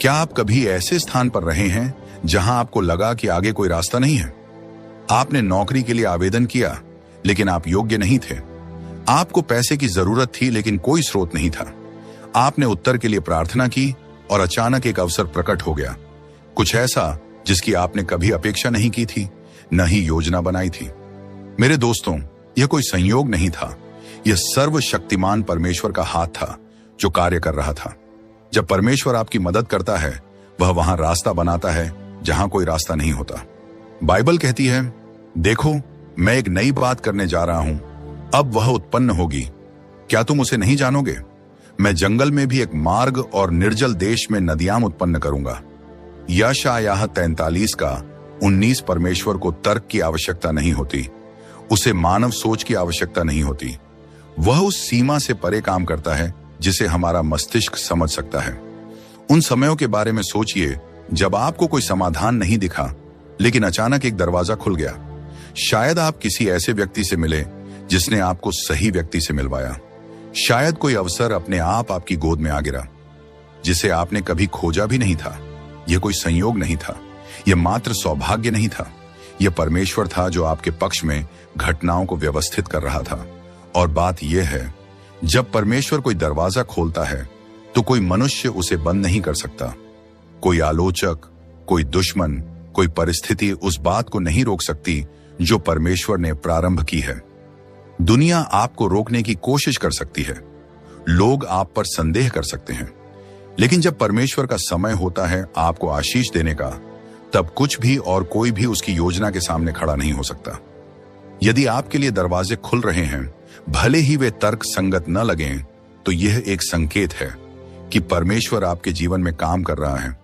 क्या आप कभी ऐसे स्थान पर रहे हैं जहां आपको लगा कि आगे कोई रास्ता नहीं है? आपने नौकरी के लिए आवेदन किया, लेकिन आप योग्य नहीं थे। आपको पैसे की जरूरत थी, लेकिन कोई स्रोत नहीं था। आपने उत्तर के लिए प्रार्थना की और अचानक एक अवसर प्रकट हो गया, कुछ ऐसा जिसकी आपने कभी अपेक्षा नहीं की थी, न ही योजना बनाई थी। मेरे दोस्तों, यह कोई संयोग नहीं था, यह सर्वशक्तिमान परमेश्वर का हाथ था जो कार्य कर रहा था। जब परमेश्वर आपकी मदद करता है, वह वहां रास्ता बनाता है जहां कोई रास्ता नहीं होता। बाइबल कहती है, देखो मैं एक नई बात करने जा रहा हूं, अब वह उत्पन्न होगी, क्या तुम उसे नहीं जानोगे? मैं जंगल में भी एक मार्ग और निर्जल देश में नदियां उत्पन्न करूंगा। यशायाह 43:19। परमेश्वर को तर्क की आवश्यकता नहीं होती, उसे मानव सोच की आवश्यकता नहीं होती। वह उस सीमा से परे काम करता है जिसे हमारा मस्तिष्क समझ सकता है। उन समयों के बारे में सोचिए जब आपको कोई समाधान नहीं दिखा, लेकिन अचानक एक दरवाजा खुल गया। शायद आप किसी ऐसे व्यक्ति से मिले जिसने आपको सही व्यक्ति से मिलवाया। शायद कोई अवसर अपने आप आपकी गोद में आ गिरा, जिसे आपने कभी खोजा भी नहीं था। यह कोई संयोग नहीं था, यह मात्र सौभाग्य नहीं था, यह परमेश्वर था जो आपके पक्ष में घटनाओं को व्यवस्थित कर रहा था। और बात यह है, जब परमेश्वर कोई दरवाजा खोलता है तो कोई मनुष्य उसे बंद नहीं कर सकता। कोई आलोचक, कोई दुश्मन, कोई परिस्थिति उस बात को नहीं रोक सकती जो परमेश्वर ने प्रारंभ की है। दुनिया आपको रोकने की कोशिश कर सकती है, लोग आप पर संदेह कर सकते हैं, लेकिन जब परमेश्वर का समय होता है आपको आशीष देने का, तब कुछ भी और कोई भी उसकी योजना के सामने खड़ा नहीं हो सकता। यदि आपके लिए दरवाजे खुल रहे हैं, भले ही वे तर्क संगत न लगें, तो यह एक संकेत है कि परमेश्वर आपके जीवन में काम कर रहा है।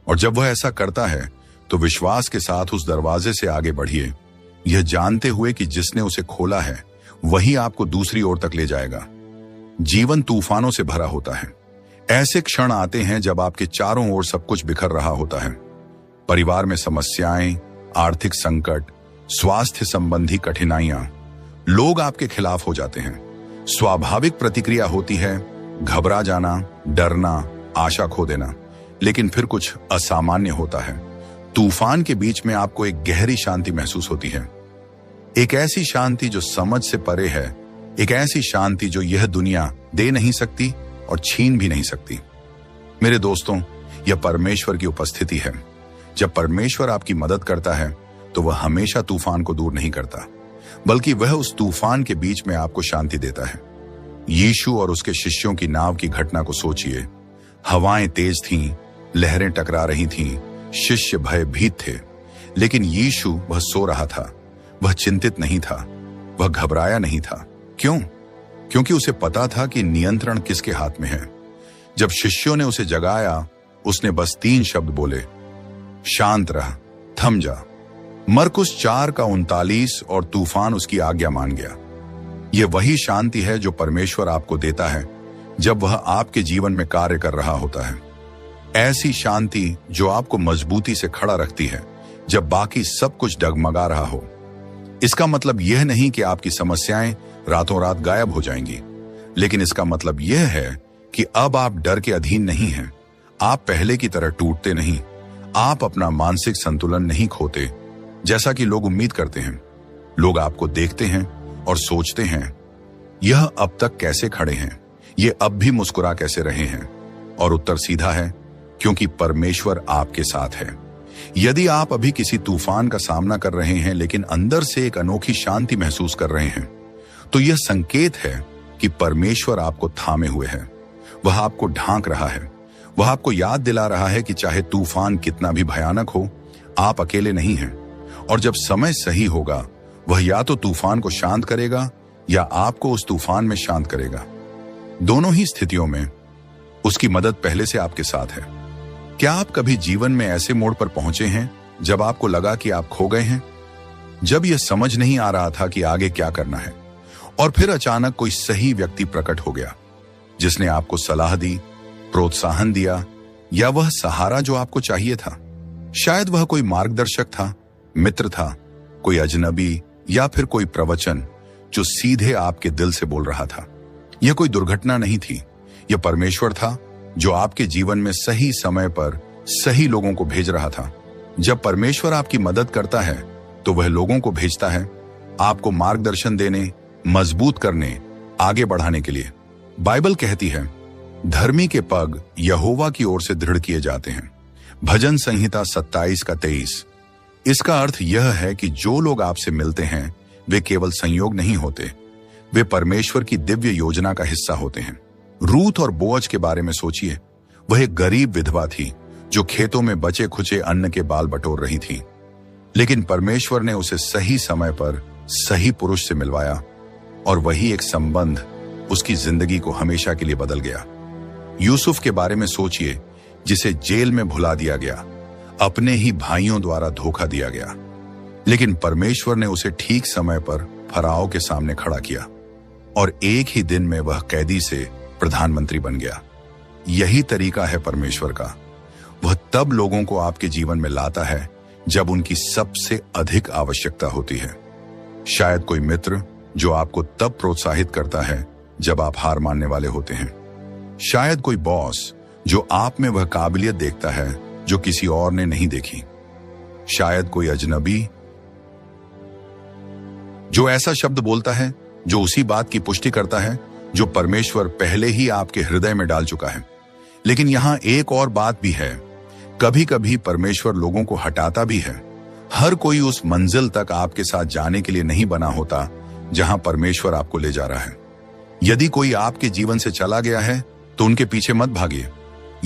और जब वह ऐसा करता है तो विश्वास के साथ उस दरवाजे से आगे बढ़िए, यह जानते हुए कि जिसने उसे खोला है वही आपको दूसरी ओर तक ले जाएगा। जीवन तूफानों से भरा होता है। ऐसे क्षण आते हैं जब आपके चारों ओर सब कुछ बिखर रहा होता है। परिवार में समस्याएं, आर्थिक संकट, स्वास्थ्य संबंधी कठिनाइयां, लोग आपके खिलाफ हो जाते हैं। स्वाभाविक प्रतिक्रिया होती है घबरा जाना, डरना, आशा खो देना। लेकिन फिर कुछ असामान्य होता है। तूफान के बीच में आपको एक गहरी शांति महसूस होती है, एक ऐसी शांति जो समझ से परे है, एक ऐसी शांति जो यह दुनिया दे नहीं सकती और छीन भी नहीं सकती। मेरे दोस्तों, यह परमेश्वर की उपस्थिति है। जब परमेश्वर आपकी मदद करता है तो वह हमेशा तूफान को दूर नहीं करता, बल्कि वह उस तूफान के बीच में आपको शांति देता है। यीशु और उसके शिष्यों की नाव की घटना को सोचिए। हवाएं तेज थीं, लहरें टकरा रही थीं, शिष्य भयभीत थे, लेकिन यीशु वह सो रहा था। वह चिंतित नहीं था, वह घबराया नहीं था। क्यों? क्योंकि उसे पता था कि नियंत्रण किसके हाथ में है। जब शिष्यों ने उसे जगाया, उसने बस 3 शब्द बोले, शांत रह, थम जा। मरकुस 4:39, और तूफान उसकी आज्ञा मान गया। यह वही शांति है जो परमेश्वर आपको देता है जब वह आपके जीवन में कार्य कर रहा होता है। ऐसी शांति जो आपको मजबूती से खड़ा रखती है जब बाकी सब कुछ डगमगा रहा हो। इसका मतलब यह नहीं कि आपकी समस्याएं रातों रात गायब हो जाएंगी, लेकिन इसका मतलब यह है कि अब आप डर के अधीन नहीं हैं। आप पहले की तरह टूटते नहीं, आप अपना मानसिक संतुलन नहीं खोते जैसा कि लोग उम्मीद करते हैं। लोग आपको देखते हैं और सोचते हैं, यह अब तक कैसे खड़े हैं, ये अब भी मुस्कुरा कैसे रहे हैं? और उत्तर सीधा है, क्योंकि परमेश्वर आपके साथ है। यदि आप अभी किसी तूफान का सामना कर रहे हैं लेकिन अंदर से एक अनोखी शांति महसूस कर रहे हैं, तो यह संकेत है कि परमेश्वर आपको थामे हुए है। वह आपको ढांक रहा है, वह आपको याद दिला रहा है कि चाहे तूफान कितना भी भयानक हो, आप अकेले नहीं हैं। और जब समय सही होगा, वह या तो तूफान को शांत करेगा या आपको उस तूफान में शांत करेगा। दोनों ही स्थितियों में उसकी मदद पहले से आपके साथ है। क्या आप कभी जीवन में ऐसे मोड़ पर पहुंचे हैं जब आपको लगा कि आप खो गए हैं, जब यह समझ नहीं आ रहा था कि आगे क्या करना है, और फिर अचानक कोई सही व्यक्ति प्रकट हो गया जिसने आपको सलाह दी, प्रोत्साहन दिया, या वह सहारा जो आपको चाहिए था? शायद वह कोई मार्गदर्शक था, मित्र था, कोई अजनबी, या फिर कोई प्रवचन जो सीधे आपके दिल से बोल रहा था। यह कोई दुर्घटना नहीं थी, यह परमेश्वर था जो आपके जीवन में सही समय पर सही लोगों को भेज रहा था। जब परमेश्वर आपकी मदद करता है तो वह लोगों को भेजता है आपको मार्गदर्शन देने, मजबूत करने, आगे बढ़ाने के लिए। बाइबल कहती है, धर्मी के पग यहोवा की ओर से दृढ़ किए जाते हैं। भजन संहिता 27:23। इसका अर्थ यह है कि जो लोग आपसे मिलते हैं वे केवल संयोग नहीं होते, वे परमेश्वर की दिव्य योजना का हिस्सा होते हैं। रूथ और बोअज के बारे में सोचिए। वह एक गरीब विधवा थी जो खेतों में बचे खुचे अन्न के बाल बटोर रही थी, लेकिन परमेश्वर ने उसे सही समय पर सही पुरुष से मिलवाया और वही एक संबंध उसकी जिंदगी को हमेशा के लिए बदल गया। यूसुफ के बारे में सोचिए, जिसे जेल में भुला दिया गया, अपने ही भाइयों द्वारा धोखा दिया गया, लेकिन परमेश्वर ने उसे ठीक समय पर फराओ के सामने खड़ा किया और एक ही दिन में वह कैदी से प्रधानमंत्री बन गया। यही तरीका है परमेश्वर का। वह तब लोगों को आपके जीवन में लाता है जब उनकी सबसे अधिक आवश्यकता होती है। शायद कोई मित्र जो आपको तब प्रोत्साहित करता है जब आप हार मानने वाले होते हैं। शायद कोई बॉस जो आप में वह काबिलियत देखता है जो किसी और ने नहीं देखी। शायद कोई अजनबी जो ऐसा शब्द बोलता है जो उसी बात की पुष्टि करता है जो परमेश्वर पहले ही आपके हृदय में डाल चुका है। लेकिन यहां एक और बात भी है, कभी कभी परमेश्वर लोगों को हटाता भी है। हर कोई उस मंजिल तक आपके साथ जाने के लिए नहीं बना होता जहां परमेश्वर आपको ले जा रहा है। यदि कोई आपके जीवन से चला गया है तो उनके पीछे मत भागिए।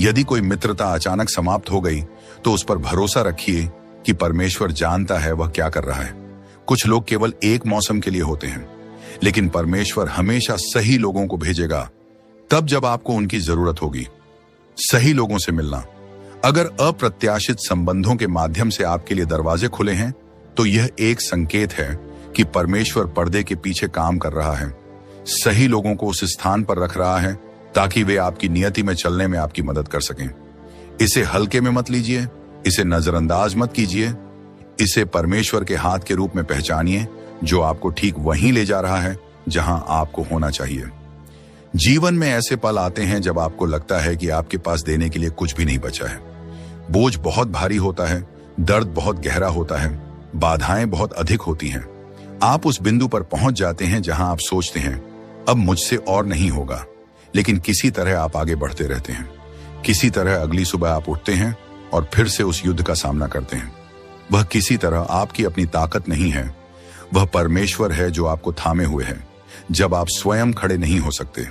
यदि कोई मित्रता अचानक समाप्त हो गई तो उस पर भरोसा रखिए कि परमेश्वर जानता है वह क्या कर रहा है। कुछ लोग केवल एक मौसम के लिए होते हैं, लेकिन परमेश्वर हमेशा सही लोगों को भेजेगा तब जब आपको उनकी जरूरत होगी। सही लोगों से मिलना। अगर अप्रत्याशित संबंधों के माध्यम से आपके लिए दरवाजे खुले हैं तो यह एक संकेत है कि परमेश्वर पर्दे के पीछे काम कर रहा है, सही लोगों को उस स्थान पर रख रहा है ताकि वे आपकी नियति में चलने में आपकी मदद कर सकें। इसे हल्के में मत लीजिए, इसे नजरअंदाज मत कीजिए, इसे परमेश्वर के हाथ के रूप में पहचानिए जो आपको ठीक वहीं ले जा रहा है जहां आपको होना चाहिए। जीवन में ऐसे पल आते हैं जब आपको लगता है कि आपके पास देने के लिए कुछ भी नहीं बचा है। बोझ बहुत भारी होता है, दर्द बहुत गहरा होता है, बाधाएं बहुत अधिक होती हैं। आप उस बिंदु पर पहुंच जाते हैं जहां आप सोचते हैं अब मुझसे और नहीं होगा, लेकिन किसी तरह आप आगे बढ़ते रहते हैं। किसी तरह अगली सुबह आप उठते हैं और फिर से उस युद्ध का सामना करते हैं। वह किसी तरह आपकी अपनी ताकत नहीं है, वह परमेश्वर है जो आपको थामे हुए है जब आप स्वयं खड़े नहीं हो सकते।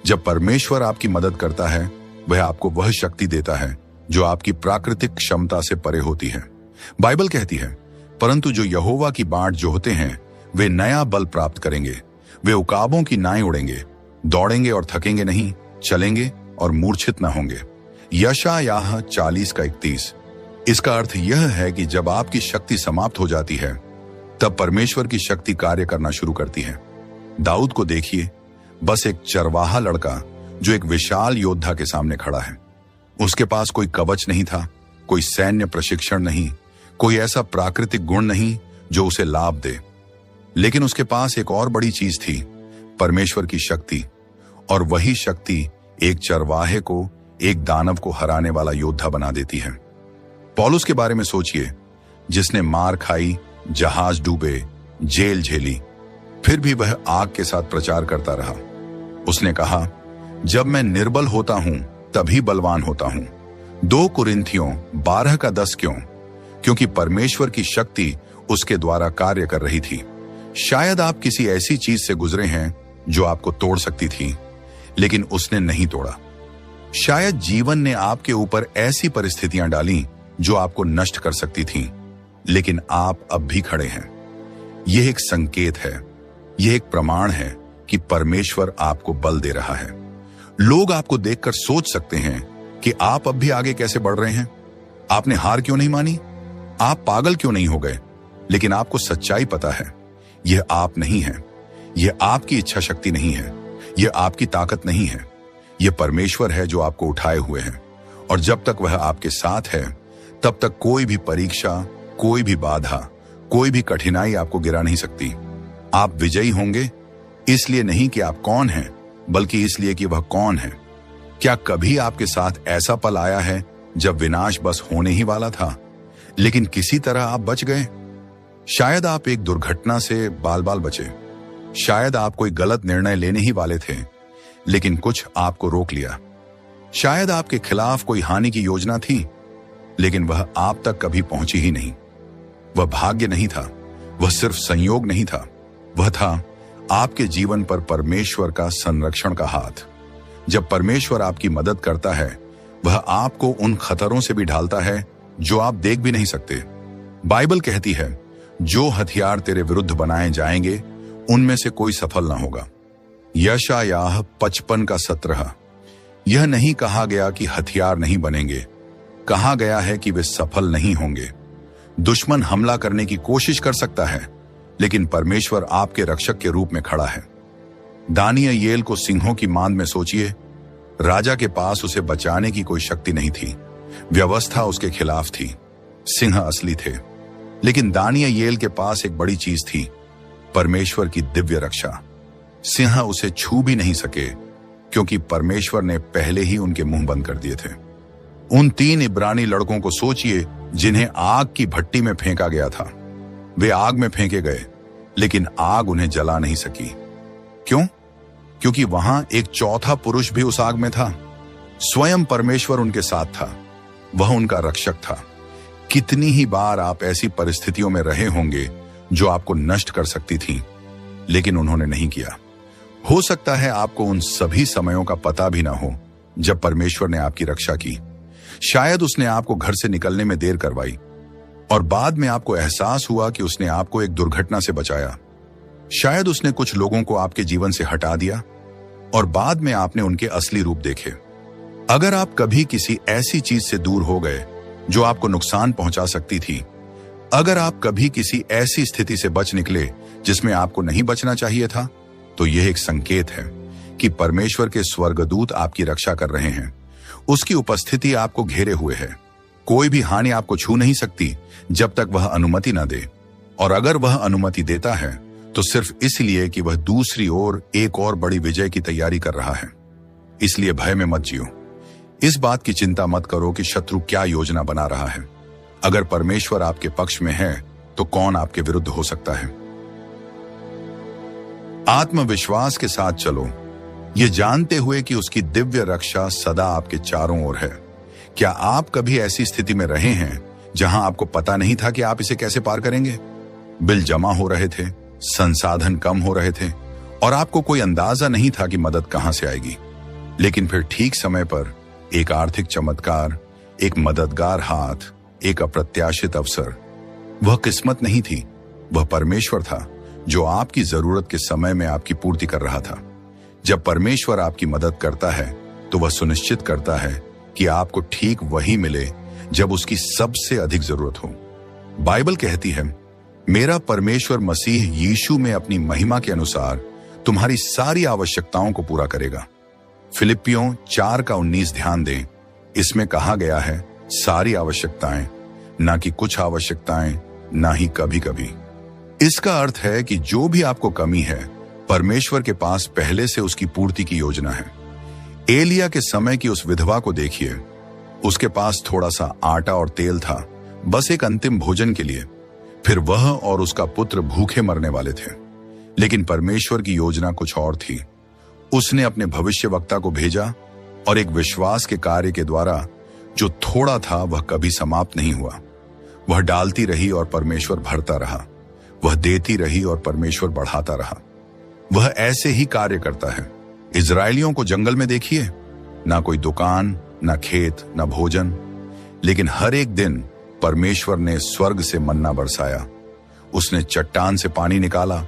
जब परमेश्वर आपकी मदद करता है वह आपको वह शक्ति देता है जो आपकी प्राकृतिक क्षमता से परे होती है। बाइबल कहती है, परंतु जो यहोवा की बाट जोहते हैं वे नया बल प्राप्त करेंगे, वे उकाबों की नाई उड़ेंगे, दौड़ेंगे और थकेंगे नहीं, चलेंगे और मूर्छित न होंगे। यशायाह 40:31। इसका अर्थ यह है कि जब आपकी शक्ति समाप्त हो जाती है तब परमेश्वर की शक्ति कार्य करना शुरू करती है। दाऊद को देखिए, बस एक चरवाहा लड़का जो एक विशाल योद्धा के सामने खड़ा है। उसके पास कोई कवच नहीं था, कोई सैन्य प्रशिक्षण नहीं, कोई ऐसा प्राकृतिक गुण नहीं जो उसे लाभ दे, लेकिन उसके पास एक और बड़ी चीज थी, परमेश्वर की शक्ति। और वही शक्ति एक चरवाहे को एक दानव को हराने वाला योद्धा बना देती है। पौलुस के बारे में सोचिए, जिसने मार खाई, जहाज डूबे, जेल झेली, फिर भी वह आग के साथ प्रचार करता रहा। उसने कहा, जब मैं निर्बल होता हूं तभी बलवान होता हूं। 2 कुरिन्थियों 12:10 क्यों? क्योंकि परमेश्वर की शक्ति उसके द्वारा कार्य कर रही थी। शायद आप किसी ऐसी चीज से गुजरे हैं जो आपको तोड़ सकती थी, लेकिन उसने नहीं तोड़ा। शायद जीवन ने आपके ऊपर ऐसी परिस्थितियां डाली जो आपको नष्ट कर सकती थीं, लेकिन आप अब भी खड़े हैं। यह एक संकेत है, यह एक प्रमाण है कि परमेश्वर आपको बल दे रहा है। लोग आपको देखकर सोच सकते हैं कि आप अब भी आगे कैसे बढ़ रहे हैं। आपने हार क्यों नहीं मानी? आप पागल क्यों नहीं हो गए? लेकिन आपको सच्चाई पता है, यह आप नहीं है, यह आपकी इच्छा शक्ति नहीं है, यह आपकी ताकत नहीं है, यह परमेश्वर है जो आपको उठाए हुए है। और जब तक वह आपके साथ है तब तक कोई भी परीक्षा, कोई भी बाधा, कोई भी कठिनाई आपको गिरा नहीं सकती। आप विजयी होंगे, इसलिए नहीं कि आप कौन हैं, बल्कि इसलिए कि वह कौन है। क्या कभी आपके साथ ऐसा पल आया है जब विनाश बस होने ही वाला था, लेकिन किसी तरह आप बच गए। शायद आप एक दुर्घटना से बाल बाल बचे। शायद आप कोई गलत निर्णय लेने ही वाले थे, लेकिन कुछ आपको रोक लिया। शायद आपके खिलाफ कोई हानि की योजना थी, लेकिन वह आप तक कभी पहुंची ही नहीं। वह भाग्य नहीं था, वह सिर्फ संयोग नहीं था, वह था आपके जीवन पर परमेश्वर का संरक्षण का हाथ। जब परमेश्वर आपकी मदद करता है, वह आपको उन खतरों से भी ढालता है जो आप देख भी नहीं सकते। बाइबल कहती है, जो हथियार तेरे विरुद्ध बनाए जाएंगे उनमें से कोई सफल ना होगा। यशायाह 55:17। यह नहीं कहा गया कि हथियार नहीं बनेंगे, कहा गया है कि वे सफल नहीं होंगे। दुश्मन हमला करने की कोशिश कर सकता है, लेकिन परमेश्वर आपके रक्षक के रूप में खड़ा है। दानियेल को सिंहों की मांद में सोचिए। राजा के पास उसे बचाने की कोई शक्ति नहीं थी, व्यवस्था उसके खिलाफ थी, सिंह असली थे, लेकिन दानियेल के पास एक बड़ी चीज थी, परमेश्वर की दिव्य रक्षा। सिंह उसे छू भी नहीं सके, क्योंकि परमेश्वर ने पहले ही उनके मुंह बंद कर दिए थे। उन 3 इब्रानी लड़कों को सोचिए जिन्हें आग की भट्टी में फेंका गया था। वे आग में फेंके गए, लेकिन आग उन्हें जला नहीं सकी। क्यों? क्योंकि वहां एक चौथा पुरुष भी उस आग में था। स्वयं परमेश्वर उनके साथ था, वह उनका रक्षक था। कितनी ही बार आप ऐसी परिस्थितियों में रहे होंगे जो आपको नष्ट कर सकती थी, लेकिन उन्होंने नहीं किया। हो सकता है आपको उन सभी समयों का पता भी ना हो जब परमेश्वर ने आपकी रक्षा की। शायद उसने आपको घर से निकलने में देर करवाई और बाद में आपको एहसास हुआ कि उसने आपको एक दुर्घटना से बचाया। शायद उसने कुछ लोगों को आपके जीवन से हटा दिया और बाद में आपने उनके असली रूप देखे। अगर आप कभी किसी ऐसी चीज से दूर हो गए जो आपको नुकसान पहुंचा सकती थी, अगर आप कभी किसी ऐसी स्थिति से बच निकले जिसमें आपको नहीं बचना चाहिए था, तो यह एक संकेत है कि परमेश्वर के स्वर्गदूत आपकी रक्षा कर रहे हैं। उसकी उपस्थिति आपको घेरे हुए है। कोई भी हानि आपको छू नहीं सकती जब तक वह अनुमति न दे, और अगर वह अनुमति देता है तो सिर्फ इसलिए कि वह दूसरी ओर एक और बड़ी विजय की तैयारी कर रहा है। इसलिए भय में मत जियो। इस बात की चिंता मत करो कि शत्रु क्या योजना बना रहा है। अगर परमेश्वर आपके पक्ष में है तो कौन आपके विरुद्ध हो सकता है। आत्मविश्वास के साथ चलो, ये जानते हुए कि उसकी दिव्य रक्षा सदा आपके चारों ओर है। क्या आप कभी ऐसी स्थिति में रहे हैं जहां आपको पता नहीं था कि आप इसे कैसे पार करेंगे? बिल जमा हो रहे थे, संसाधन कम हो रहे थे और आपको कोई अंदाजा नहीं था कि मदद कहां से आएगी। लेकिन फिर ठीक समय पर एक आर्थिक चमत्कार, एक मददगार हाथ, एक अप्रत्याशित अवसर। वह किस्मत नहीं थी, वह परमेश्वर था जो आपकी जरूरत के समय में आपकी पूर्ति कर रहा था। जब परमेश्वर आपकी मदद करता है तो वह सुनिश्चित करता है कि आपको ठीक वही मिले जब उसकी सबसे अधिक जरूरत हो। बाइबल कहती है, मेरा परमेश्वर मसीह यीशु में अपनी महिमा के अनुसार तुम्हारी सारी आवश्यकताओं को पूरा करेगा। फिलिपियों 4:19 ध्यान दें। इसमें कहा गया है सारी आवश्यकताएं, ना कि कुछ आवश्यकताएं, ना ही कभी कभी। इसका अर्थ है कि जो भी आपको कमी है, परमेश्वर के पास पहले से उसकी पूर्ति की योजना है। एलिया के समय की उस विधवा को देखिए। उसके पास थोड़ा सा आटा और तेल था, बस एक अंतिम भोजन के लिए। फिर वह और उसका पुत्र भूखे मरने वाले थे, लेकिन परमेश्वर की योजना कुछ और थी। उसने अपने भविष्यवक्ता को भेजा और एक विश्वास के कार्य के द्वारा जो थोड़ा था वह कभी समाप्त नहीं हुआ। वह डालती रही और परमेश्वर भरता रहा। वह देती रही और परमेश्वर बढ़ाता रहा। वह ऐसे ही कार्य करता है। इजरायलियों को जंगल में देखिए, ना कोई दुकान, ना खेत, ना भोजन, लेकिन हर एक दिन परमेश्वर ने स्वर्ग से मन्ना बरसाया। उसने चट्टान से पानी निकाला।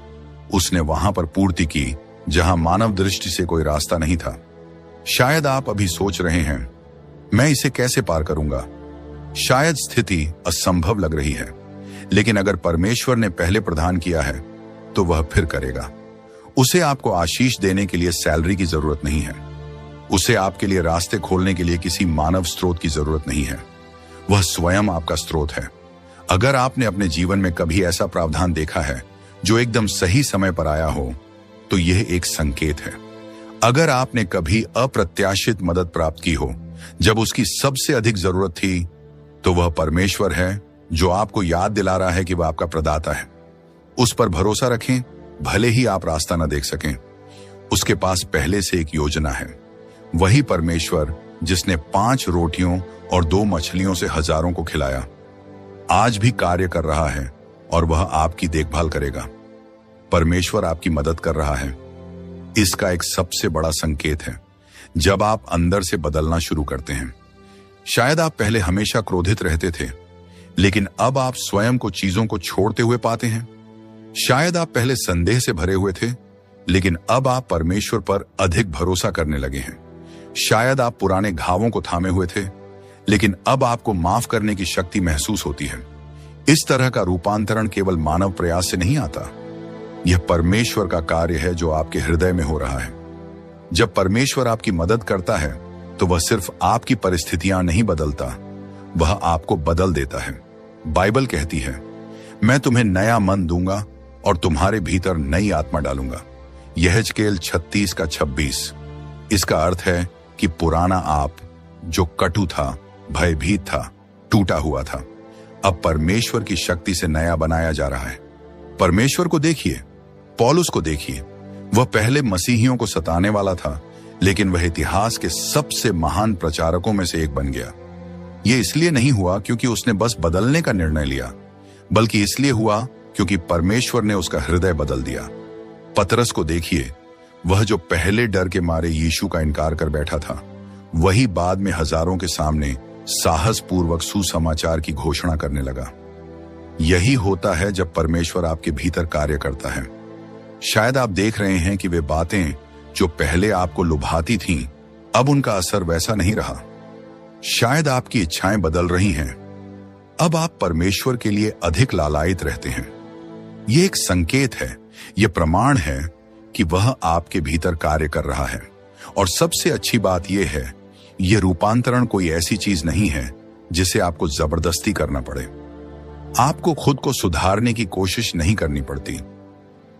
उसने वहां पर पूर्ति की जहां मानव दृष्टि से कोई रास्ता नहीं था। शायद आप अभी सोच रहे हैं, मैं इसे कैसे पार करूंगा? शायद स्थिति असंभव लग रही है, लेकिन अगर परमेश्वर ने पहले प्रदान किया है तो वह फिर करेगा। उसे आपको आशीष देने के लिए सैलरी की जरूरत नहीं है। उसे आपके लिए रास्ते खोलने के लिए किसी मानव स्रोत की जरूरत नहीं है। वह स्वयं आपका स्रोत है। अगर आपने अपने जीवन में कभी ऐसा प्रावधान देखा है जो एकदम सही समय पर आया हो, तो यह एक संकेत है। अगर आपने कभी अप्रत्याशित मदद प्राप्त की हो जब उसकी सबसे अधिक जरूरत थी, तो वह परमेश्वर है जो आपको याद दिला रहा है कि वह आपका प्रदाता है। उस पर भरोसा रखें, भले ही आप रास्ता न देख सकें। उसके पास पहले से एक योजना है। वही परमेश्वर जिसने 5 रोटियों और 2 मछलियों से हजारों को खिलाया, आज भी कार्य कर रहा है और वह आपकी देखभाल करेगा। परमेश्वर आपकी मदद कर रहा है। इसका एक सबसे बड़ा संकेत है जब आप अंदर से बदलना शुरू करते हैं। शायद आप पहले हमेशा क्रोधित रहते थे, लेकिन अब आप स्वयं को चीजों को छोड़ते हुए पाते हैं। शायद आप पहले संदेह से भरे हुए थे, लेकिन अब आप परमेश्वर पर अधिक भरोसा करने लगे हैं। शायद आप पुराने घावों को थामे हुए थे, लेकिन अब आपको माफ करने की शक्ति महसूस होती है। इस तरह का रूपांतरण केवल मानव प्रयास से नहीं आता। यह परमेश्वर का कार्य है जो आपके हृदय में हो रहा है। जब परमेश्वर आपकी मदद करता है, तो वह सिर्फ आपकी परिस्थितियां नहीं बदलता, वह आपको बदल देता है। बाइबल कहती है, मैं तुम्हें नया मन दूंगा और तुम्हारे भीतर नई आत्मा डालूंगा। यहेजकेल 36:26। इसका अर्थ है कि पुराना आप जो कटु था, भयभीत था, टूटा हुआ था, अब परमेश्वर की शक्ति से नया बनाया जा रहा है। परमेश्वर को देखिए, पौलुस को देखिए। वह पहले मसीहियों को सताने वाला था, लेकिन वह इतिहास के सबसे महान प्रचारकों में से एक बन गया। यह इसलिए नहीं हुआ क्योंकि उसने बस बदलने का निर्णय लिया, बल्कि इसलिए हुआ क्योंकि परमेश्वर ने उसका हृदय बदल दिया। पतरस को देखिए, वह जो पहले डर के मारे यीशु का इनकार कर बैठा था, वही बाद में हजारों के सामने साहस पूर्वक सुसमाचार की घोषणा करने लगा। यही होता है जब परमेश्वर आपके भीतर कार्य करता है। शायद आप देख रहे हैं कि वे बातें जो पहले आपको लुभाती थीं, अब उनका असर वैसा नहीं रहा। शायद आपकी इच्छाएं बदल रही हैं। अब आप परमेश्वर के लिए अधिक लालायित रहते हैं। यह एक संकेत है, यह प्रमाण है कि वह आपके भीतर कार्य कर रहा है। और सबसे अच्छी बात यह है, यह रूपांतरण कोई ऐसी चीज नहीं है जिसे आपको जबरदस्ती करना पड़े। आपको खुद को सुधारने की कोशिश नहीं करनी पड़ती।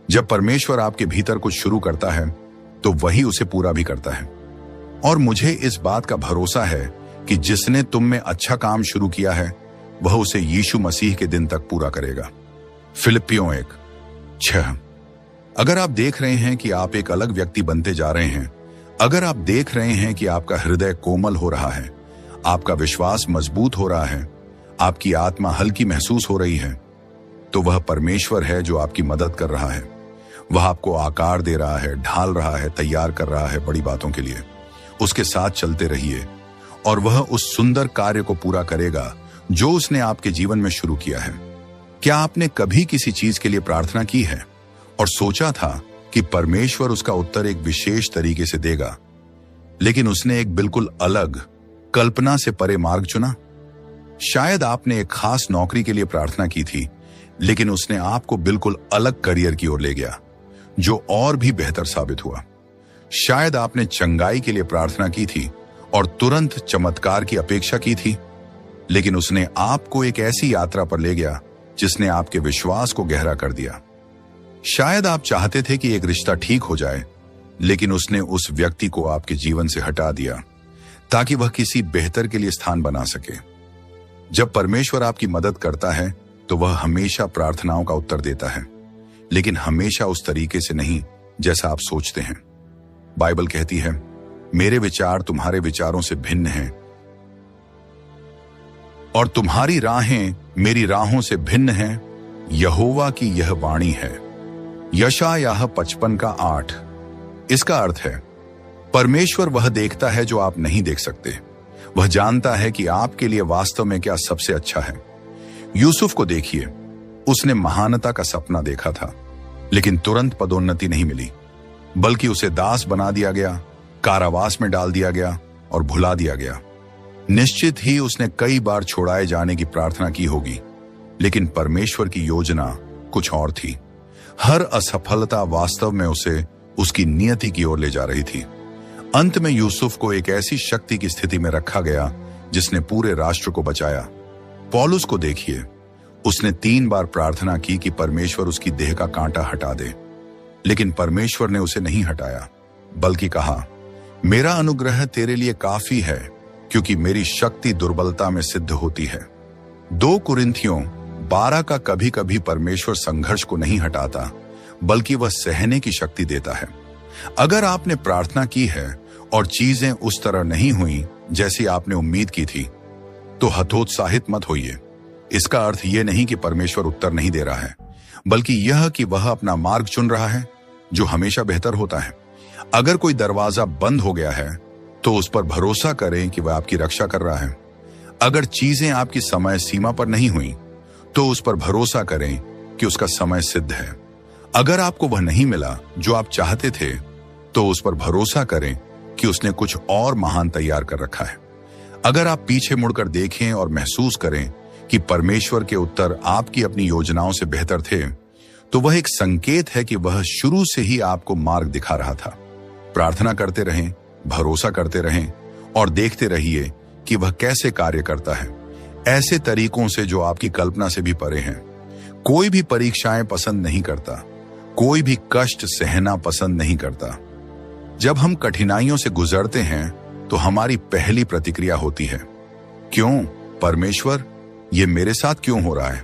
जब परमेश्वर आपके भीतर कुछ शुरू करता है, तो वही उसे पूरा भी करता है। और मुझे इस बात का भरोसा है कि जिसने तुम में अच्छा काम शुरू किया है, वह उसे यीशु मसीह के दिन तक पूरा करेगा। फिलिप्पियों 1:6। अगर आप देख रहे हैं कि आप एक अलग व्यक्ति बनते जा रहे हैं, अगर आप देख रहे हैं कि आपका हृदय कोमल हो रहा है, आपका विश्वास मजबूत हो रहा है, आपकी आत्मा हल्की महसूस हो रही है, तो वह परमेश्वर है जो आपकी मदद कर रहा है। वह आपको आकार दे रहा है, ढाल रहा है, तैयार कर रहा है बड़ी बातों के लिए। उसके साथ चलते रहिए और वह उस सुंदर कार्य को पूरा करेगा जो उसने आपके जीवन में शुरू किया है। क्या आपने कभी किसी चीज के लिए प्रार्थना की है और सोचा था कि परमेश्वर उसका उत्तर एक विशेष तरीके से देगा, लेकिन उसने एक बिल्कुल अलग, कल्पना से परे मार्ग चुना? शायद आपने एक खास नौकरी के लिए प्रार्थना की थी, लेकिन उसने आपको बिल्कुल अलग करियर की ओर ले गया जो और भी बेहतर साबित हुआ। शायद आपने चंगाई के लिए प्रार्थना की थी और तुरंत चमत्कार की अपेक्षा की थी, लेकिन उसने आपको एक ऐसी यात्रा पर ले गया जिसने आपके विश्वास को गहरा कर दिया। शायद आप चाहते थे कि एक रिश्ता ठीक हो जाए, लेकिन उसने उस व्यक्ति को आपके जीवन से हटा दिया ताकि वह किसी बेहतर के लिए स्थान बना सके। जब परमेश्वर आपकी मदद करता है, तो वह हमेशा प्रार्थनाओं का उत्तर देता है, लेकिन हमेशा उस तरीके से नहीं जैसा आप सोचते हैं। बाइबल कहती है, मेरे विचार तुम्हारे विचारों से भिन्न हैं और तुम्हारी राहें मेरी राहों से भिन्न हैं, यहोवा की यह वाणी है। यशायाह 55:8। इसका अर्थ है, परमेश्वर वह देखता है जो आप नहीं देख सकते। वह जानता है कि आपके लिए वास्तव में क्या सबसे अच्छा है। यूसुफ को देखिए, उसने महानता का सपना देखा था, लेकिन तुरंत पदोन्नति नहीं मिली, बल्कि उसे दास बना दिया गया, कारावास में डाल दिया गया और भुला दिया गया। निश्चित ही उसने कई बार छोड़ाए जाने की प्रार्थना की होगी, लेकिन परमेश्वर की योजना कुछ और थी। हर असफलता वास्तव में उसे उसकी नियति की ओर ले जा रही थी। अंत में यूसुफ को एक ऐसी शक्ति की स्थिति में रखा गया जिसने पूरे राष्ट्र को बचाया। पौलुस को देखिए, उसने 3 बार प्रार्थना की कि परमेश्वर उसकी देह का कांटा हटा दे, लेकिन परमेश्वर ने उसे नहीं हटाया, बल्कि कहा, मेरा अनुग्रह तेरे लिए काफी है, क्योंकि मेरी शक्ति दुर्बलता में सिद्ध होती है। 2 कुरिन्थियों 12 का कभी कभी परमेश्वर संघर्ष को नहीं हटाता, बल्कि वह सहने की शक्ति देता है। अगर आपने प्रार्थना की है और चीजें उस तरह नहीं हुई जैसी आपने उम्मीद की थी, तो हतोत्साहित मत होइए। इसका अर्थ यह नहीं कि परमेश्वर उत्तर नहीं दे रहा है, बल्कि यह कि वह अपना मार्ग चुन रहा है, जो हमेशा बेहतर होता है। अगर कोई दरवाजा बंद हो गया है, तो उस पर भरोसा करें कि वह आपकी रक्षा कर रहा है। अगर चीजें आपकी समय सीमा पर नहीं हुई, तो उस पर भरोसा करें कि उसका समय सिद्ध है। अगर आपको वह नहीं मिला जो आप चाहते थे, तो उस पर भरोसा करें कि उसने कुछ और महान तैयार कर रखा है। अगर आप पीछे मुड़कर देखें और महसूस करें कि परमेश्वर के उत्तर आपकी अपनी योजनाओं से बेहतर थे, तो वह एक संकेत है कि वह शुरू से ही आपको मार्ग दिखा रहा था। प्रार्थना करते रहें, भरोसा करते रहें और देखते रहिए कि वह कैसे कार्य करता है, ऐसे तरीकों से जो आपकी कल्पना से भी परे हैं। कोई भी परीक्षाएं पसंद नहीं करता, कोई भी कष्ट सहना पसंद नहीं करता। जब हम कठिनाइयों से गुजरते हैं, तो हमारी पहली प्रतिक्रिया होती है, क्यों परमेश्वर, ये मेरे साथ क्यों हो रहा है?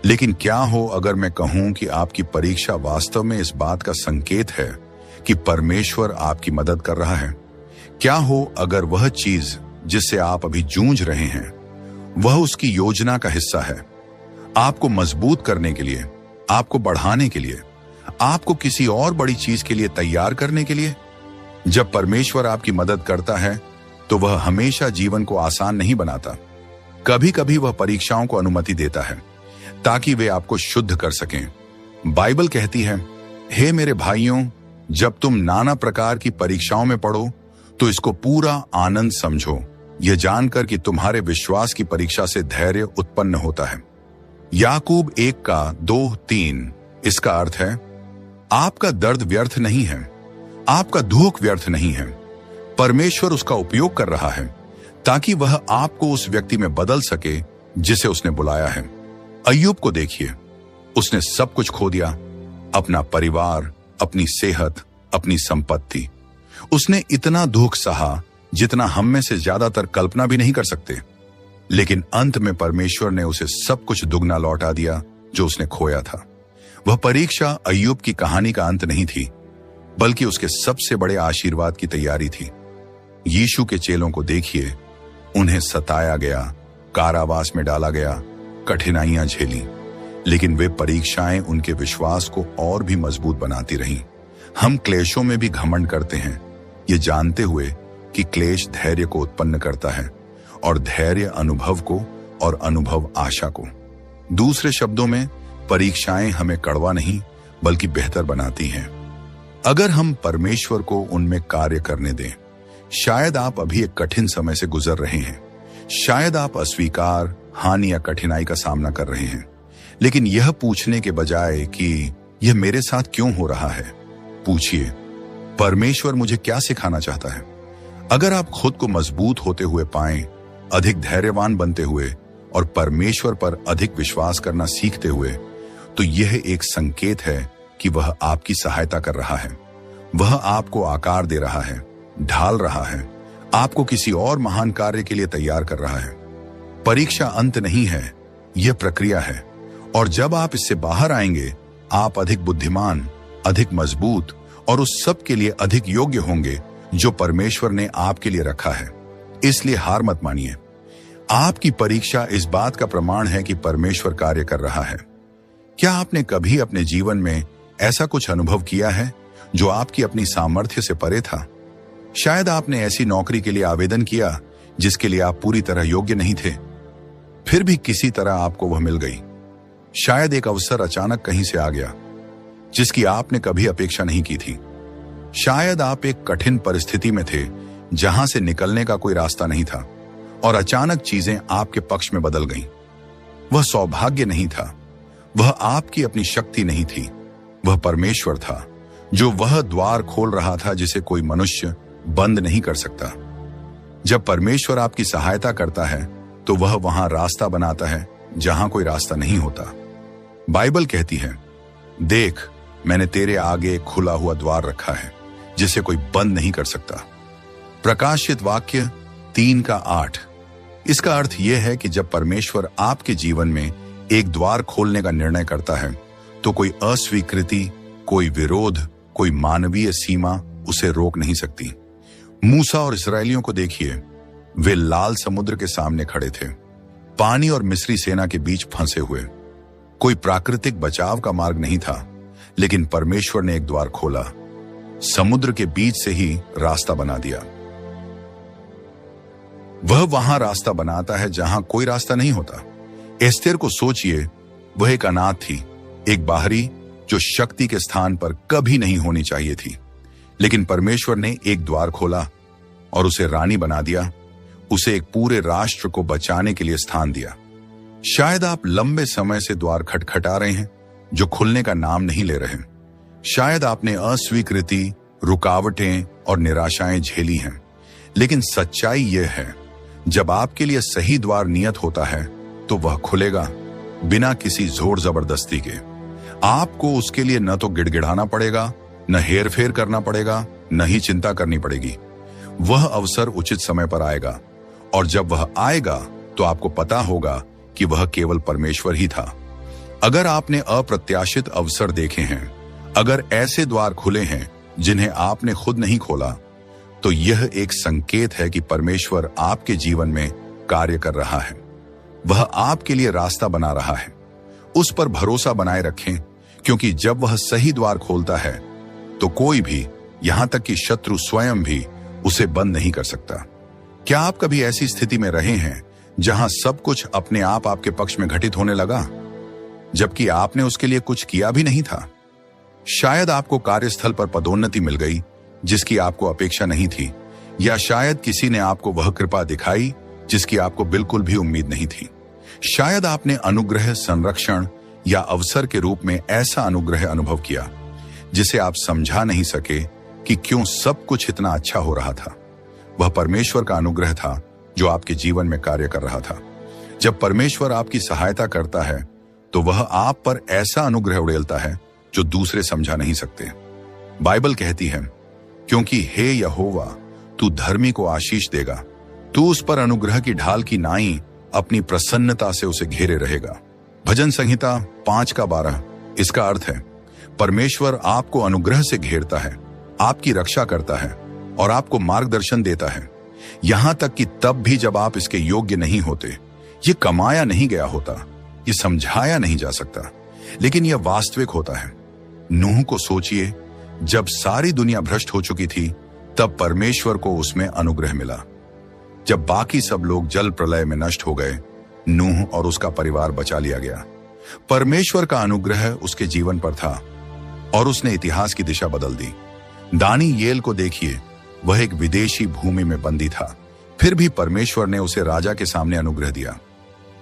लेकिन क्या हो अगर मैं कहूं कि आपकी परीक्षा वास्तव में इस बात का संकेत है कि परमेश्वर आपकी मदद कर रहा है? क्या हो अगर वह चीज जिससे आप अभी जूझ रहे हैं, वह उसकी योजना का हिस्सा है, आपको मजबूत करने के लिए, आपको बढ़ाने के लिए, आपको किसी और बड़ी चीज के लिए तैयार करने के लिए? जब परमेश्वर आपकी मदद करता है, तो वह हमेशा जीवन को आसान नहीं बनाता। कभी कभी वह परीक्षाओं को अनुमति देता है, ताकि वे आपको शुद्ध कर सकें। बाइबल कहती है, हे मेरे भाइयों, जब तुम नाना प्रकार की परीक्षाओं में पड़ो, तो इसको पूरा आनंद समझो, यह जानकर कि तुम्हारे विश्वास की परीक्षा से धैर्य उत्पन्न होता है। याकूब 1:2-3। इसका अर्थ है, आपका दर्द व्यर्थ नहीं है, आपका दुख व्यर्थ नहीं है। परमेश्वर उसका उपयोग कर रहा है, ताकि वह आपको उस व्यक्ति में बदल सके जिसे उसने बुलाया है। अय्यूब को देखिए, उसने सब कुछ खो दिया, अपना परिवार, अपनी सेहत, अपनी संपत्ति। उसने इतना दुख सहा जितना हम में से ज्यादातर कल्पना भी नहीं कर सकते। लेकिन अंत में परमेश्वर ने उसे सब कुछ दुगना लौटा दिया जो उसने खोया था। वह परीक्षा अय्यूब की कहानी का अंत नहीं थी, बल्कि उसके सबसे बड़े आशीर्वाद की तैयारी थी। यीशु के चेलों को देखिए, उन्हें सताया गया, कारावास में डाला गया, कठिनाइयां झेली, लेकिन वे परीक्षाएं उनके विश्वास को और भी मजबूत बनाती रहीं। हम क्लेशों में भी घमंड करते हैं, ये जानते हुए कि क्लेश धैर्य को उत्पन्न करता है, और धैर्य अनुभव को, और अनुभव आशा को। दूसरे शब्दों में, परीक्षाएं हमें कड़वा नहीं बल्कि बेहतर बनाती हैं, अगर हम परमेश्वर को उनमें कार्य करने दें। शायद आप अभी एक कठिन समय से गुजर रहे हैं, शायद आप अस्वीकार, हानि या कठिनाई का सामना कर रहे हैं, लेकिन यह पूछने के बजाय कि यह मेरे साथ क्यों हो रहा है, पूछिए, परमेश्वर मुझे क्या सिखाना चाहता है? अगर आप खुद को मजबूत होते हुए पाएं, अधिक धैर्यवान बनते हुए और परमेश्वर पर अधिक विश्वास करना सीखते हुए, तो यह एक संकेत है कि वह आपकी सहायता कर रहा है। वह आपको आकार दे रहा है, ढाल रहा है, आपको किसी और महान कार्य के लिए तैयार कर रहा है। परीक्षा अंत नहीं है, यह प्रक्रिया है, और जब आप इससे बाहर आएंगे, आप अधिक बुद्धिमान, अधिक मजबूत और उस सब के लिए अधिक योग्य होंगे जो परमेश्वर ने आपके लिए रखा है। इसलिए हार मत मानिए। आपकी परीक्षा इस बात का प्रमाण है कि परमेश्वर कार्य कर रहा है। क्या आपने कभी अपने जीवन में ऐसा कुछ अनुभव किया है जो आपकी अपनी सामर्थ्य से परे था? शायद आपने ऐसी नौकरी के लिए आवेदन किया जिसके लिए आप पूरी तरह योग्य नहीं थे, फिर भी किसी तरह आपको वह मिल गई। शायद एक अवसर अचानक कहीं से आ गया जिसकी आपने कभी अपेक्षा नहीं की थी। शायद आप एक कठिन परिस्थिति में थे जहां से निकलने का कोई रास्ता नहीं था, और अचानक चीजें आपके पक्ष में बदल गईं। वह सौभाग्य नहीं था, वह आपकी अपनी शक्ति नहीं थी, वह परमेश्वर था जो वह द्वार खोल रहा था जिसे कोई मनुष्य बंद नहीं कर सकता। जब परमेश्वर आपकी सहायता करता है, तो वह वहां रास्ता बनाता है जहां कोई रास्ता नहीं होता। बाइबल कहती है, देख, मैंने तेरे आगे खुला हुआ द्वार रखा है, जिसे कोई बंद नहीं कर सकता। प्रकाशित वाक्य 3:8। इसका अर्थ यह है कि जब परमेश्वर आपके जीवन में एक द्वार खोलने का निर्णय करता है तो कोई अस्वीकृति, कोई विरोध, कोई मानवीय सीमा उसे रोक नहीं सकती। मूसा और इस्राएलियों को देखिए, वे लाल समुद्र के सामने खड़े थे, पानी और मिस्री सेना के बीच फंसे हुए। कोई प्राकृतिक बचाव का मार्ग नहीं था, लेकिन परमेश्वर ने एक द्वार खोला, समुद्र के बीच से ही रास्ता बना दिया। वह वहां रास्ता बनाता है जहां कोई रास्ता नहीं होता। एस्तेर को सोचिए, वह एक अनाथ थी, एक बाहरी जो शक्ति के स्थान पर कभी नहीं होनी चाहिए थी, लेकिन परमेश्वर ने एक द्वार खोला और उसे रानी बना दिया, उसे एक पूरे राष्ट्र को बचाने के लिए स्थान दिया। शायद आप लंबे समय से द्वार खटखटा रहे हैं जो खुलने का नाम नहीं ले रहे। शायद आपने अस्वीकृति, रुकावटें और निराशाएं झेली हैं, लेकिन सच्चाई यह है, जब आपके लिए सही द्वार नियत होता है तो वह खुलेगा, बिना किसी जोर जबरदस्ती के। आपको उसके लिए न तो गिड़गिड़ाना पड़ेगा, न हेर फेर करना पड़ेगा, न ही चिंता करनी पड़ेगी। वह अवसर उचित समय पर आएगा, और जब वह आएगा तो आपको पता होगा कि वह केवल परमेश्वर ही था। अगर आपने अप्रत्याशित अवसर देखे हैं, अगर ऐसे द्वार खुले हैं जिन्हें आपने खुद नहीं खोला, तो यह एक संकेत है कि परमेश्वर आपके जीवन में कार्य कर रहा है। वह आपके लिए रास्ता बना रहा है। उस पर भरोसा बनाए रखें, क्योंकि जब वह सही द्वार खोलता है तो कोई भी, यहां तक कि शत्रु स्वयं भी, उसे बंद नहीं कर सकता। क्या आप कभी ऐसी स्थिति में रहे हैं जहां सब कुछ अपने आप आपके पक्ष में घटित होने लगा, जबकि आपने उसके लिए कुछ किया भी नहीं था? शायद आपको कार्यस्थल पर पदोन्नति मिल गई जिसकी आपको अपेक्षा नहीं थी, या शायद किसी ने आपको वह कृपा दिखाई जिसकी आपको बिल्कुल भी उम्मीद नहीं थी। शायद आपने अनुग्रह, संरक्षण या अवसर के रूप में ऐसा अनुग्रह अनुभव किया जिसे आप समझा नहीं सके कि क्यों सब कुछ इतना अच्छा हो रहा था। वह परमेश्वर का अनुग्रह था जो आपके जीवन में कार्य कर रहा था। जब परमेश्वर आपकी सहायता करता है तो वह आप पर ऐसा अनुग्रह उड़ेलता है जो दूसरे समझा नहीं सकते। बाइबल कहती है, क्योंकि हे यहोवा, तू धर्मी को आशीष देगा, तू उस पर अनुग्रह की ढाल की नाई अपनी प्रसन्नता से उसे घेरे रहेगा। भजन संहिता 5:12। इसका अर्थ है, परमेश्वर आपको अनुग्रह से घेरता है, आपकी रक्षा करता है और आपको मार्गदर्शन देता है, यहां तक कि तब भी जब आप इसके योग्य नहीं होते। ये कमाया नहीं गया होता, ये समझाया नहीं जा सकता, लेकिन यह वास्तविक होता है। नूह को सोचिए, जब सारी दुनिया भ्रष्ट हो चुकी थी तब परमेश्वर को उसमें अनुग्रह मिला। जब बाकी सब लोग जल प्रलय में नष्ट हो गए, नूह और उसका परिवार बचा लिया गया। परमेश्वर का अनुग्रह उसके जीवन पर था और उसने इतिहास की दिशा बदल दी। दानियेल को देखिए, वह एक विदेशी भूमि में बंदी था, फिर भी परमेश्वर ने उसे राजा के सामने अनुग्रह दिया।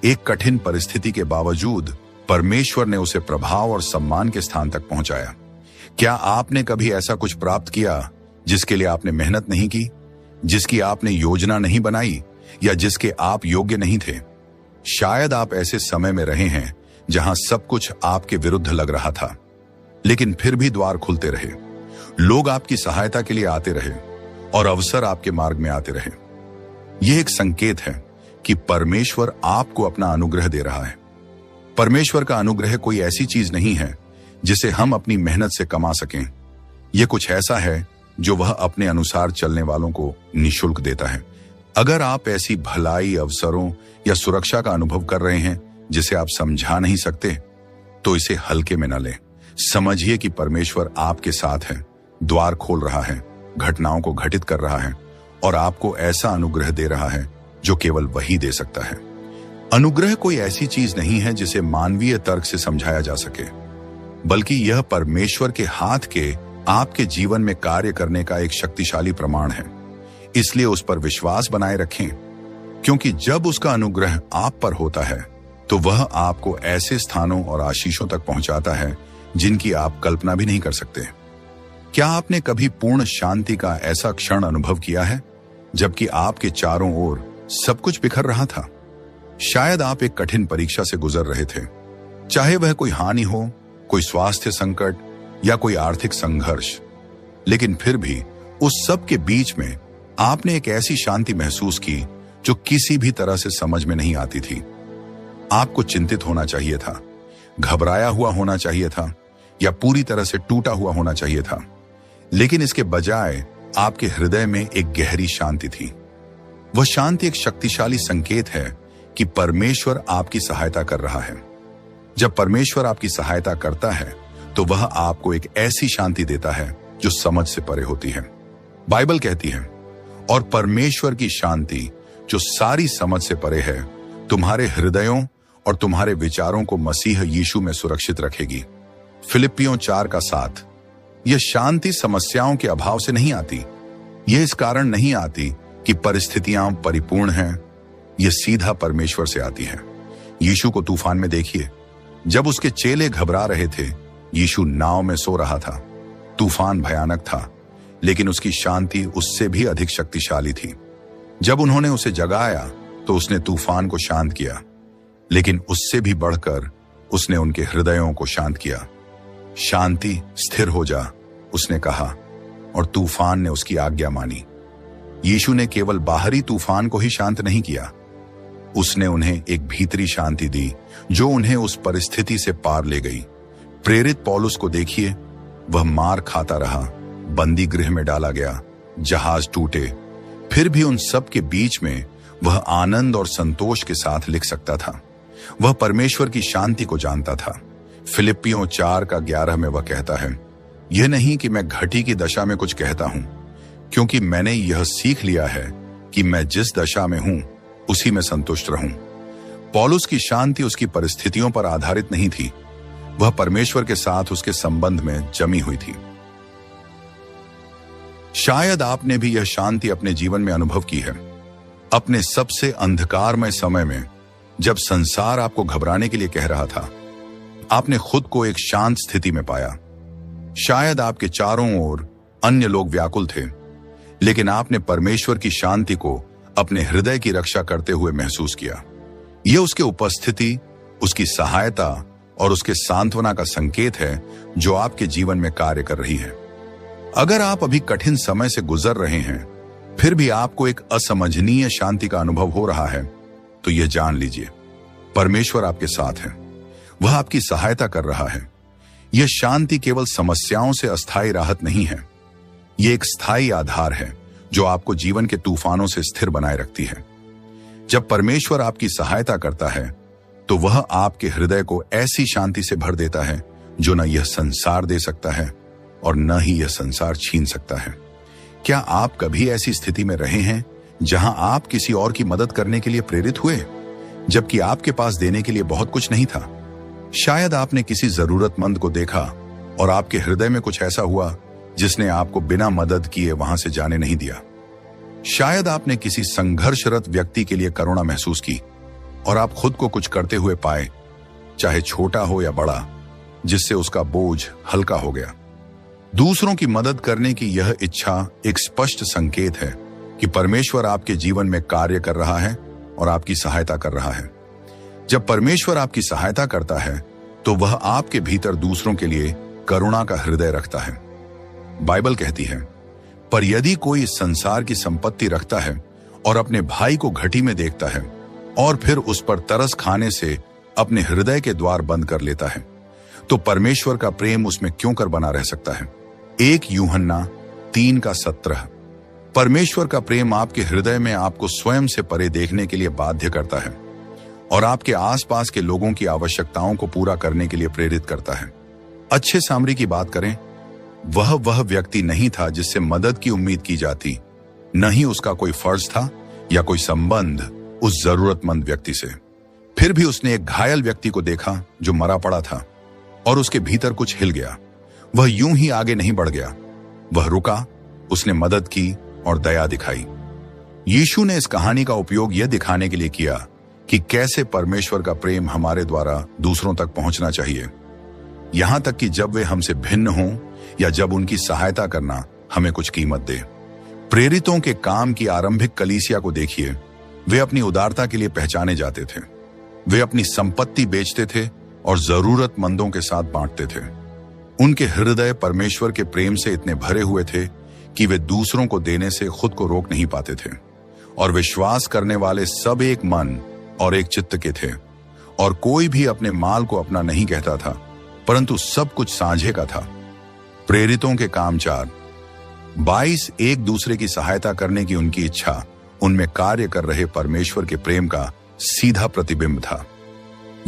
एक कठिन परिस्थिति के बावजूद परमेश्वर ने उसे प्रभाव और सम्मान के स्थान तक पहुंचाया। क्या आपने कभी ऐसा कुछ प्राप्त किया जिसके लिए आपने मेहनत नहीं की, जिसकी आपने योजना नहीं बनाई या जिसके आप योग्य नहीं थे? शायद आप ऐसे समय में रहे हैं जहां सब कुछ आपके विरुद्ध लग रहा था, लेकिन फिर भी द्वार खुलते रहे, लोग आपकी सहायता के लिए आते रहे और अवसर आपके मार्ग में आते रहे। यह एक संकेत है कि परमेश्वर आपको अपना अनुग्रह दे रहा है। परमेश्वर का अनुग्रह कोई ऐसी चीज नहीं है जिसे हम अपनी मेहनत से कमा सकें। यह कुछ ऐसा है जो वह अपने अनुसार चलने वालों को निःशुल्क देता है। अगर आप ऐसी भलाई, अवसरों या सुरक्षा का अनुभव कर रहे हैं जिसे आप समझा नहीं सकते, तो इसे हल्के में न लें। समझिए कि परमेश्वर आपके साथ है, द्वार खोल रहा है, घटनाओं को घटित कर रहा है और आपको ऐसा अनुग्रह दे रहा है जो केवल वही दे सकता है। अनुग्रह कोई ऐसी चीज नहीं है जिसे मानवीय तर्क से समझाया जा सके, बल्कि यह परमेश्वर के हाथ के आपके जीवन में कार्य करने का एक शक्तिशाली प्रमाण है। इसलिए उस पर विश्वास बनाए रखें, क्योंकि जब उसका अनुग्रह आप पर होता है तो वह आपको ऐसे स्थानों और आशीषों तक पहुंचाता है जिनकी आप कल्पना भी नहीं कर सकते। क्या आपने कभी पूर्ण शांति का ऐसा क्षण अनुभव किया है जबकि आपके चारों ओर सब कुछ बिखर रहा था? शायद आप एक कठिन परीक्षा से गुजर रहे थे, चाहे वह कोई हानि हो, कोई स्वास्थ्य संकट या कोई आर्थिक संघर्ष, लेकिन फिर भी उस सब के बीच में आपने एक ऐसी शांति महसूस की जो किसी भी तरह से समझ में नहीं आती थी। आपको चिंतित होना चाहिए था, घबराया हुआ होना चाहिए था, या पूरी तरह से टूटा हुआ होना चाहिए था, लेकिन इसके बजाय आपके हृदय में एक गहरी शांति थी। वह शांति एक शक्तिशाली संकेत है कि परमेश्वर आपकी सहायता कर रहा है। जब परमेश्वर आपकी सहायता करता है तो वह आपको एक ऐसी शांति देता है जो समझ से परे होती है। बाइबल कहती है, और परमेश्वर की शांति जो सारी समझ से परे है तुम्हारे हृदयों और तुम्हारे विचारों को मसीह यीशु में सुरक्षित रखेगी। फिलिप्पियों 4:7। यह शांति समस्याओं के अभाव से नहीं आती। यह इस कारण नहीं आती कि परिस्थितियां परिपूर्ण हैं। यह सीधा परमेश्वर से आती है। यीशु को तूफान में देखिए। जब उसके चेले घबरा रहे थे, यीशु नाव में सो रहा था। तूफान भयानक था, लेकिन उसकी शांति उससे भी अधिक शक्तिशाली थी। जब उन्होंने उसे जगाया तो उसने तूफान को शांत किया, लेकिन उससे भी बढ़कर उसने उनके हृदयों को शांत किया। शांति, स्थिर हो जा, उसने कहा, और तूफान ने उसकी आज्ञा मानी। यीशु ने केवल बाहरी तूफान को ही शांत नहीं किया, उसने उन्हें एक भीतरी शांति दी जो उन्हें उस परिस्थिति से पार ले गई। प्रेरित पौलुस को देखिए, वह मार खाता रहा, बंदी गृह में डाला गया, जहाज टूटे, फिर भी उन सब के बीच में वह आनंद और संतोष के साथ लिख सकता था। वह परमेश्वर की शांति को जानता था। फिलिप्पियों 4:11 में वह कहता है, यह नहीं कि मैं घटी की दशा में कुछ कहता हूं, क्योंकि मैंने यह सीख लिया है कि मैं जिस दशा में हूं उसी में संतुष्ट रहूं। पौलुस की शांति उसकी परिस्थितियों पर आधारित नहीं थी, वह परमेश्वर के साथ उसके संबंध में जमी हुई थी। शायद आपने भी यह शांति अपने जीवन में अनुभव की है। अपने सबसे अंधकारमय समय में, जब संसार आपको घबराने के लिए कह रहा था, आपने खुद को एक शांत स्थिति में पाया। शायद आपके चारों ओर अन्य लोग व्याकुल थे, लेकिन आपने परमेश्वर की शांति को अपने हृदय की रक्षा करते हुए महसूस किया। यह उसके उपस्थिति, उसकी सहायता और उसके सांत्वना का संकेत है जो आपके जीवन में कार्य कर रही है। अगर आप अभी कठिन समय से गुजर रहे हैं, फिर भी आपको एक असमझनीय शांति का अनुभव हो रहा है, तो यह जान लीजिए, परमेश्वर आपके साथ है, वह आपकी सहायता कर रहा है। यह शांति केवल समस्याओं से अस्थायी राहत नहीं है, यह एक स्थायी आधार है जो आपको जीवन के तूफानों से स्थिर बनाए रखती है। जब परमेश्वर आपकी सहायता करता है तो वह आपके हृदय को ऐसी शांति से भर देता है जो न यह संसार दे सकता है और न ही यह संसार छीन सकता है। क्या आप कभी ऐसी स्थिति में रहे हैं जहां आप किसी और की मदद करने के लिए प्रेरित हुए, जबकि आपके पास देने के लिए बहुत कुछ नहीं था? शायद आपने किसी जरूरतमंद को देखा और आपके हृदय में कुछ ऐसा हुआ जिसने आपको बिना मदद किए वहां से जाने नहीं दिया। शायद आपने किसी संघर्षरत व्यक्ति के लिए करुणा महसूस की और आप खुद को कुछ करते हुए पाए, चाहे छोटा हो या बड़ा, जिससे उसका बोझ हल्का हो गया। दूसरों की मदद करने की यह इच्छा एक स्पष्ट संकेत है कि परमेश्वर आपके जीवन में कार्य कर रहा है और आपकी सहायता कर रहा है। जब परमेश्वर आपकी सहायता करता है तो वह आपके भीतर दूसरों के लिए करुणा का हृदय रखता है। बाइबल कहती है, पर यदि कोई इस संसार की संपत्ति रखता है और अपने भाई को घटी में देखता है और फिर उस पर तरस खाने से अपने हृदय के द्वार बंद कर लेता है, तो परमेश्वर का प्रेम उसमें क्यों कर बना रह सकता है? 1 यूहन्ना 3:17। परमेश्वर का प्रेम आपके हृदय में आपको स्वयं से परे देखने के लिए बाध्य करता है और आपके आसपास के लोगों की आवश्यकताओं को पूरा करने के लिए प्रेरित करता है। अच्छे सामरी की बात करें, वह व्यक्ति नहीं था जिससे मदद की उम्मीद की जाती, न ही उसका कोई फर्ज था या कोई संबंध उस जरूरतमंद व्यक्ति से। फिर भी उसने एक घायल व्यक्ति को देखा जो मरा पड़ा था और उसके भीतर कुछ हिल गया। वह यूं ही आगे नहीं बढ़ गया, वह रुका, उसने मदद की और दया दिखाई। यीशु ने इस कहानी का उपयोग यह दिखाने के लिए किया कि कैसे परमेश्वर का प्रेम हमारे द्वारा दूसरों तक पहुंचना चाहिए, यहां तक कि जब वे हमसे भिन्न हों या जब उनकी सहायता करना हमें कुछ कीमत दे। प्रेरितों के काम की आरंभिक कलीसिया को देखिए, वे अपनी उदारता के लिए पहचाने जाते थे। वे अपनी संपत्ति बेचते थे और जरूरतमंदों के साथ बांटते थे। उनके हृदय परमेश्वर के प्रेम से इतने भरे हुए थे कि वे दूसरों को देने से खुद को रोक नहीं पाते थे। और विश्वास करने वाले सब एक मन और एक चित्त के थे, और कोई भी अपने माल को अपना नहीं कहता था, परंतु सब कुछ साझे का था। प्रेरितों के काम 4:22 एक दूसरे की सहायता करने की उनकी इच्छा उनमें कार्य कर रहे परमेश्वर के प्रेम का सीधा प्रतिबिंब था।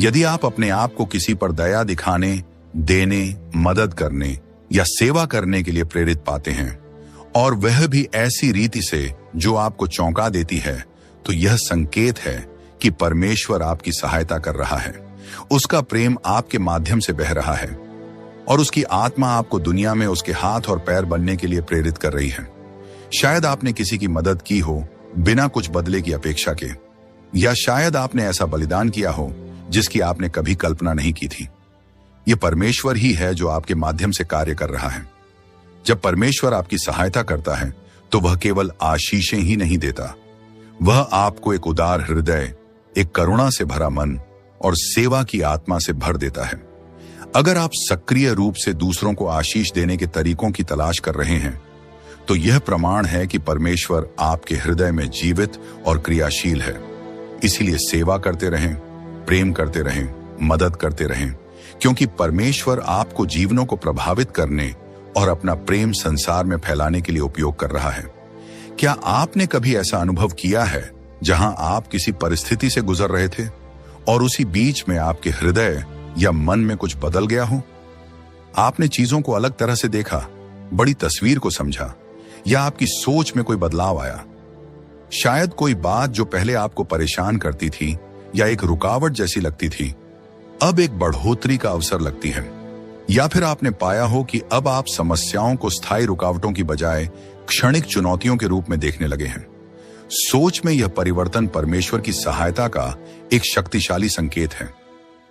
यदि आप अपने आप को किसी पर दया दिखाने, देने, मदद करने या सेवा करने के लिए प्रेरित पाते हैं, और वह भी ऐसी रीति से जो आपको चौंका देती है, तो यह संकेत है कि परमेश्वर आपकी सहायता कर रहा है। उसका प्रेम आपके माध्यम से बह रहा है और उसकी आत्मा आपको दुनिया में उसके हाथ और पैर बनने के लिए प्रेरित कर रही है। शायद आपने किसी की मदद की हो बिना कुछ बदले की अपेक्षा के, या शायद आपने ऐसा बलिदान किया हो जिसकी आपने कभी कल्पना नहीं की थी। यह परमेश्वर ही है जो आपके माध्यम से कार्य कर रहा है। जब परमेश्वर आपकी सहायता करता है तो वह केवल आशीषें ही नहीं देता, वह आपको एक उदार हृदय, एक करुणा से भरा मन और सेवा की आत्मा से भर देता है। अगर आप सक्रिय रूप से दूसरों को आशीष देने के तरीकों की तलाश कर रहे हैं, तो यह प्रमाण है कि परमेश्वर आपके हृदय में जीवित और क्रियाशील है। इसीलिए सेवा करते रहें, प्रेम करते रहें, मदद करते रहें, क्योंकि परमेश्वर आपको जीवनों को प्रभावित करने और अपना प्रेम संसार में फैलाने के लिए उपयोग कर रहा है। क्या आपने कभी ऐसा अनुभव किया है जहां आप किसी परिस्थिति से गुजर रहे थे और उसी बीच में आपके हृदय या मन में कुछ बदल गया हो? आपने चीजों को अलग तरह से देखा, बड़ी तस्वीर को समझा, या आपकी सोच में कोई बदलाव आया? शायद कोई बात जो पहले आपको परेशान करती थी या एक रुकावट जैसी लगती थी, अब एक बढ़ोतरी का अवसर लगती है। या फिर आपने पाया हो कि अब आप समस्याओं को स्थायी रुकावटों की बजाय क्षणिक चुनौतियों के रूप में देखने लगे हैं। सोच में यह परिवर्तन परमेश्वर की सहायता का एक शक्तिशाली संकेत है।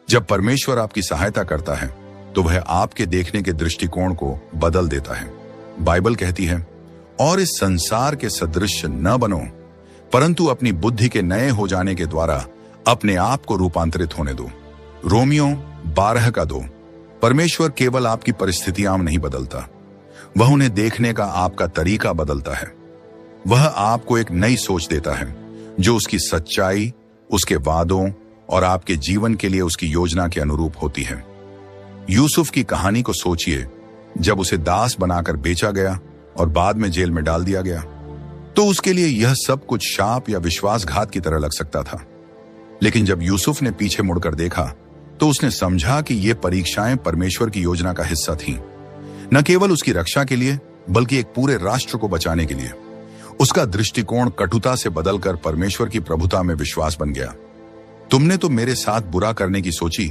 जब परमेश्वर आपकी सहायता करता है तो वह आपके देखने के दृष्टिकोण को बदल देता है। बाइबल कहती है, और इस संसार के सदृश न बनो, परंतु अपनी बुद्धि के नए हो जाने के द्वारा अपने आप को रूपांतरित होने दो। रोमियो 12:2। परमेश्वर केवल आपकी परिस्थितियां नहीं बदलता, वह उन्हें देखने का आपका तरीका बदलता है। वह आपको एक नई सोच देता है जो उसकी सच्चाई, उसके वादों और आपके जीवन के लिए उसकी योजना के अनुरूप होती है। यूसुफ की कहानी को सोचिए। जब उसे दास बनाकर बेचा गया और बाद में जेल में डाल दिया गया, तो उसके लिए यह सब कुछ शाप या विश्वासघात की तरह लग सकता था। लेकिन जब यूसुफ ने पीछे मुड़कर देखा तो उसने समझा कि ये परीक्षाएं परमेश्वर की योजना का हिस्सा थीं, न केवल उसकी रक्षा के लिए बल्कि एक पूरे राष्ट्र को बचाने के लिए। उसका दृष्टिकोण कटुता से बदलकर परमेश्वर की प्रभुता में विश्वास बन गया। तुमने तो मेरे साथ बुरा करने की सोची,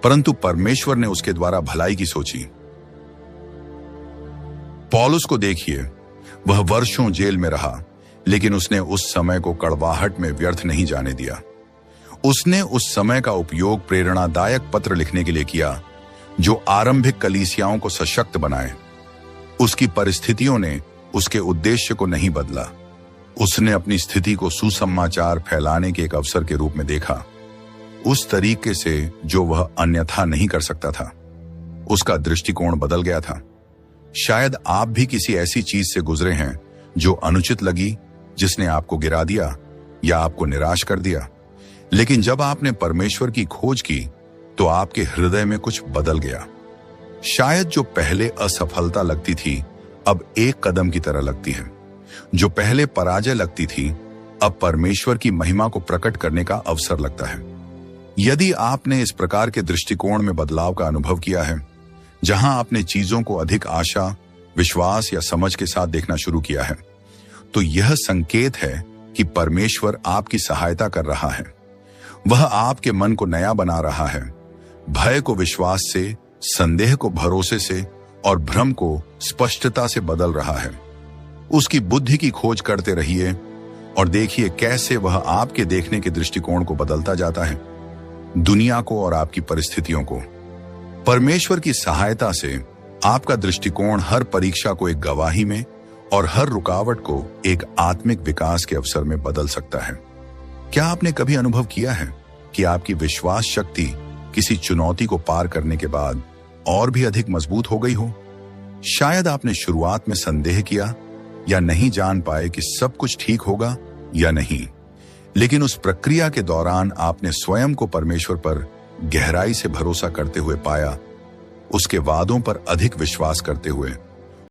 परंतु परमेश्वर ने उसके द्वारा भलाई की सोची। पौलुस को देखिए, वह वर्षों जेल में रहा, लेकिन उसने उस समय को कड़वाहट में व्यर्थ नहीं जाने दिया। उसने उस समय का उपयोग प्रेरणादायक पत्र लिखने के लिए किया जो आरंभिक कलीसियाओं को सशक्त बनाए। उसकी परिस्थितियों ने उसके उद्देश्य को नहीं बदला। उसने अपनी स्थिति को सुसमाचार फैलाने के एक अवसर के रूप में देखा, उस तरीके से जो वह अन्यथा नहीं कर सकता था। उसका दृष्टिकोण बदल गया था। शायद आप भी किसी ऐसी चीज से गुजरे हैं जो अनुचित लगी, जिसने आपको गिरा दिया या आपको निराश कर दिया। लेकिन जब आपने परमेश्वर की खोज की तो आपके हृदय में कुछ बदल गया। शायद जो पहले असफलता लगती थी अब एक कदम की तरह लगती है। जो पहले पराजय लगती थी अब परमेश्वर की महिमा को प्रकट करने का अवसर लगता है। यदि आपने इस प्रकार के दृष्टिकोण में बदलाव का अनुभव किया है, जहां आपने चीजों को अधिक आशा, विश्वास या समझ के साथ देखना शुरू किया है, तो यह संकेत है कि परमेश्वर आपकी सहायता कर रहा है। वह आपके मन को नया बना रहा है, भय को विश्वास से, संदेह को भरोसे से और भ्रम को स्पष्टता से बदल रहा है। उसकी बुद्धि की खोज करते रहिए और देखिए कैसे वह आपके देखने के दृष्टिकोण को बदलता जाता है, दुनिया को और आपकी परिस्थितियों को। परमेश्वर की सहायता से आपका दृष्टिकोण हर परीक्षा को एक गवाही में और हर रुकावट को एक आत्मिक विकास के अवसर में बदल सकता है। क्या आपने कभी अनुभव किया है कि आपकी विश्वास शक्ति किसी चुनौती को पार करने के बाद और भी अधिक मजबूत हो गई हो। शायद आपने शुरुआत में संदेह किया या नहीं जान पाए कि सब कुछ ठीक होगा या नहीं, लेकिन उस प्रक्रिया के दौरान आपने स्वयं को परमेश्वर पर गहराई से भरोसा करते हुए पाया, उसके वादों पर अधिक विश्वास करते हुए